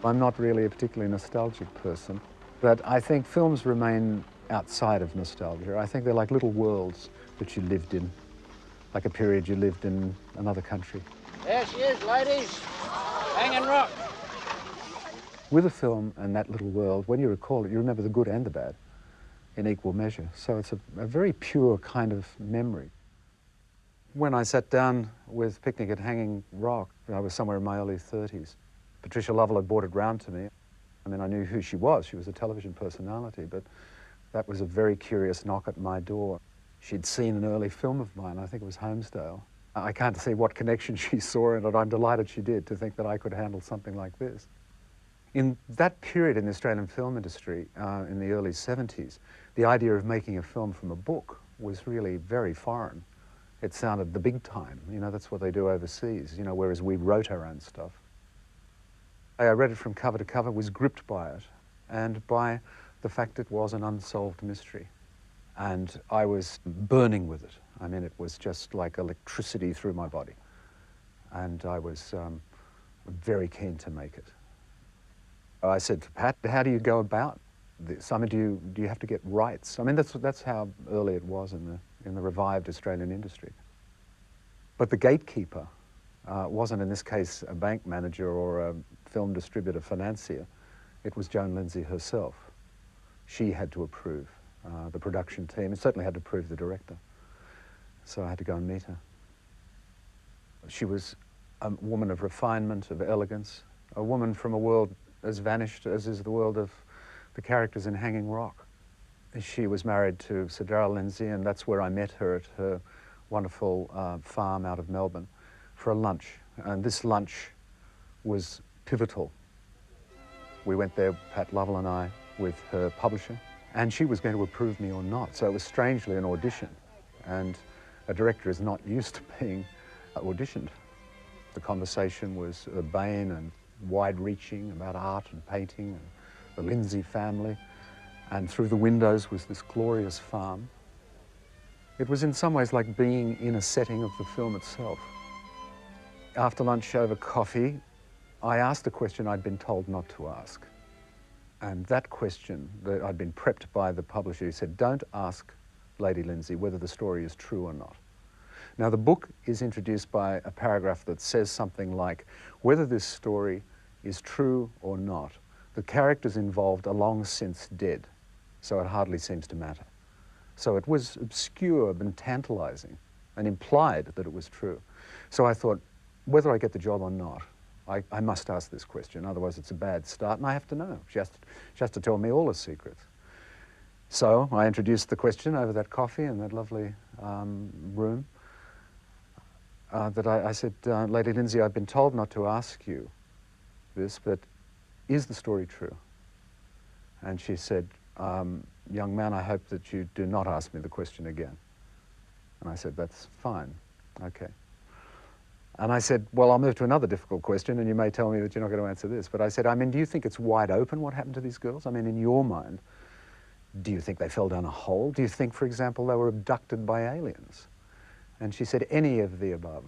I'm not really a particularly nostalgic person, but I think films remain outside of nostalgia. I think they're like little worlds that you lived in, like a period you lived in another country. There she is, ladies. Hanging rock. With a film and that little world, when you recall it, you remember the good and the bad in equal measure. So it's a very pure kind of memory. When I sat down with Picnic at Hanging Rock, I was somewhere in my early 30s. Patricia Lovell had brought it round to me. I mean, I knew who she was. She was a television personality, but that was a very curious knock at my door. She'd seen an early film of mine, I think it was Homesdale. I can't see what connection she saw in it. I'm delighted she did, to think that I could handle something like this. In that period in the Australian film industry, in the early 70s, the idea of making a film from a book was really very foreign. It sounded the big time, you know, that's what they do overseas, you know, whereas we wrote our own stuff. I read it from cover to cover, was gripped by it, and by the fact it was an unsolved mystery. And I was burning with it. I mean, it was just like electricity through my body. And I was very keen to make it. I said to Pat, how do you go about this? I mean, do you have to get rights? I mean, that's how early it was in the revived Australian industry. But the gatekeeper wasn't, in this case, a bank manager or a film distributor financier. It was Joan Lindsay herself. She had to approve the production team, and certainly had to approve the director. So I had to go and meet her. She was a woman of refinement, of elegance, a woman from a world as vanished as is the world of the characters in Hanging Rock. She was married to Sir Darrell Lindsay, and that's where I met her, at her wonderful farm out of Melbourne, for a lunch. And this lunch was pivotal. We went there, Pat Lovell and I, with her publisher, and she was going to approve me or not. So it was strangely an audition, and a director is not used to being auditioned. The conversation was urbane and wide-reaching about art and painting and the Lindsay family, and through the windows was this glorious farm. It was in some ways like being in a setting of the film itself. After lunch over coffee, I asked a question I'd been told not to ask. And that question, that I'd been prepped by the publisher, he said, don't ask Lady Lindsay whether the story is true or not. Now, the book is introduced by a paragraph that says something like, whether this story is true or not, the characters involved are long since dead, so it hardly seems to matter. So it was obscure and tantalizing, and implied that it was true. So I thought, whether I get the job or not, I must ask this question, otherwise it's a bad start, and I have to know. She has to tell me all the secrets. So I introduced the question over that coffee in that lovely room. I said, Lady Lindsay, I've been told not to ask you this, but is the story true? And she said, young man, I hope that you do not ask me the question again. And I said, that's fine, okay. And I said, well, I'll move to another difficult question, and you may tell me that you're not going to answer this. But I said, I mean, do you think it's wide open what happened to these girls? I mean, in your mind, do you think they fell down a hole? Do you think, for example, they were abducted by aliens? And she said, any of the above.